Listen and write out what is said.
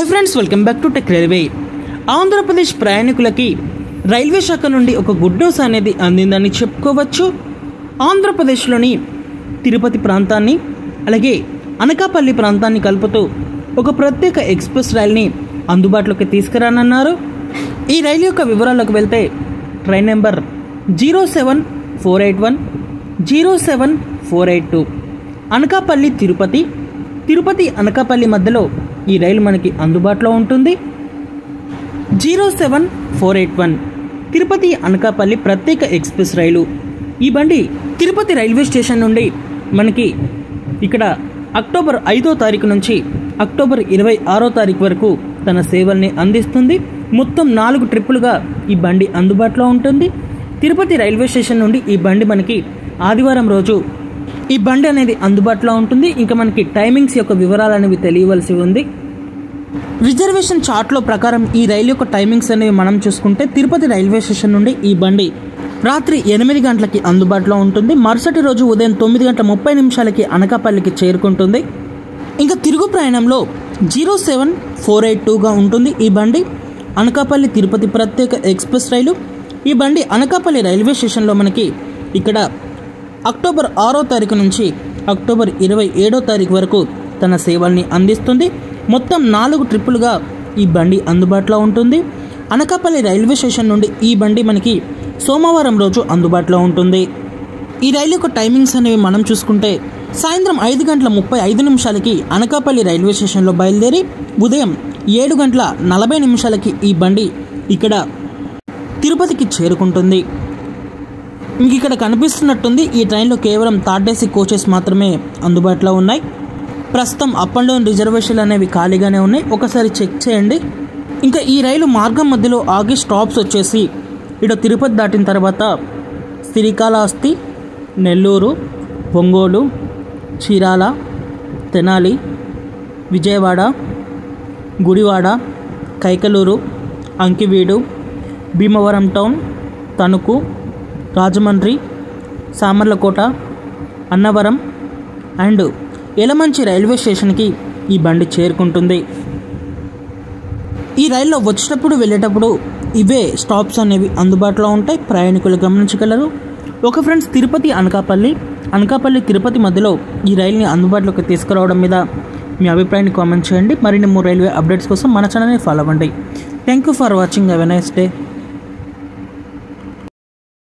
Hi friends, welcome back to tech railway. Andhra Pradesh ప్రయాణికులకి railway శాఖ నుండి ఒక గుడ్ న్యూస్ అనేది అందిందని చెప్పుకోవచ్చు. ఆంధ్రప్రదేశ్లోని తిరుపతి ప్రాంతాన్ని అలాగే అనకాపల్లి ప్రాంతాన్ని కలుపుతూ ఒక ప్రత్యేక ఎక్స్ప్రెస్ రైల్ని అందుబాటులోకి తీసుకురానున్నారు. ఈ రైలు యొక్క వివరాలకు వెళ్తే ట్రైన్ నెంబర్ 07481 07482 అనకాపల్లి తిరుపతి, తిరుపతి అనకాపల్లి మధ్యలో ఈ రైలు మనకి అందుబాటులో ఉంటుంది. 07481 తిరుపతి అనకాపల్లి ప్రత్యేక ఎక్స్ప్రెస్ రైలు. ఈ బండి తిరుపతి రైల్వే స్టేషన్ నుండి మనకి ఇక్కడ అక్టోబర్ 5వ తారీఖు నుంచి అక్టోబర్ 26వ తారీఖు వరకు తన సేవల్ని అందిస్తుంది. మొత్తం 4 ట్రిప్పులుగా ఈ బండి అందుబాటులో ఉంటుంది. తిరుపతి రైల్వే స్టేషన్ నుండి ఈ బండి మనకి ఆదివారం రోజు ఈ బండి అనేది అందుబాటులో ఉంటుంది. ఇంకా మనకి టైమింగ్స్ యొక్క వివరాలు అనేవి తెలియవలసి ఉంది. రిజర్వేషన్ చార్ట్లో ప్రకారం ఈ రైలు యొక్క టైమింగ్స్ అనేవి మనం చూసుకుంటే తిరుపతి రైల్వే స్టేషన్ నుండి ఈ బండి రాత్రి 8 గంటలకి అందుబాటులో ఉంటుంది. మరుసటి రోజు ఉదయం 9:30 అనకాపల్లికి చేరుకుంటుంది. ఇంకా తిరుగు ప్రయాణంలో 07482గా ఉంటుంది ఈ బండి. అనకాపల్లి తిరుపతి ప్రత్యేక ఎక్స్ప్రెస్ రైలు. ఈ బండి అనకాపల్లి రైల్వే స్టేషన్లో మనకి ఇక్కడ అక్టోబర్ 6వ తారీఖు నుంచి అక్టోబర్ 27వ తారీఖు వరకు తన సేవల్ని అందిస్తుంది. మొత్తం 4 ట్రిప్పులుగా ఈ బండి అందుబాటులో ఉంటుంది. అనకాపల్లి రైల్వే స్టేషన్ నుండి ఈ బండి మనకి సోమవారం రోజు అందుబాటులో ఉంటుంది. ఈ రైలు యొక్క టైమింగ్స్ అనేవి మనం చూసుకుంటే సాయంత్రం 5:35 అనకాపల్లి రైల్వే స్టేషన్లో బయలుదేరి ఉదయం 7:40 ఈ బండి ఇక్కడ తిరుపతికి చేరుకుంటుంది. మీకు ఇక్కడ కనిపిస్తున్నట్టుంది ఈ ట్రైన్లో కేవలం థర్డ్ ఏసీ కోచెస్ మాత్రమే అందుబాటులో ఉన్నాయి. ప్రస్తుతం అప్ అండ్ డౌన్ రిజర్వేషన్లు అనేవి ఖాళీగానే ఉన్నాయి, ఒకసారి చెక్ చేయండి. ఇంకా ఈ రైలు మార్గం మధ్యలో ఆగి స్టాప్స్ వచ్చేసి ఇక్కడ తిరుపతి దాటిన తర్వాత Srikalahasti, Nellore, Ongole, Chirala, Tenali, Vijayawada, Gudivada, Kaikaluru, Akividu, Bhimavaram town, Tanuku, Rajahmundry, Samarlakota, Annavaram and Elamanchi railway స్టేషన్కి ఈ బండి చేరుకుంటుంది. ఈ రైల్లో వచ్చేటప్పుడు వెళ్ళేటప్పుడు ఇవే స్టాప్స్ అనేవి అందుబాటులో ఉంటాయి, ప్రయాణికులు గమనించగలరు. ఒక ఫ్రెండ్స్, తిరుపతి అనకాపల్లి తిరుపతి మధ్యలో ఈ రైలుని అందుబాటులోకి తీసుకురావడం మీద మీ అభిప్రాయాన్ని కామెంట్ చేయండి. మరిన్ని 3 రైల్వే అప్డేట్స్ కోసం మన ఛానల్ని ఫాలో అవ్వండి. Thank you for watching. Have a nice day.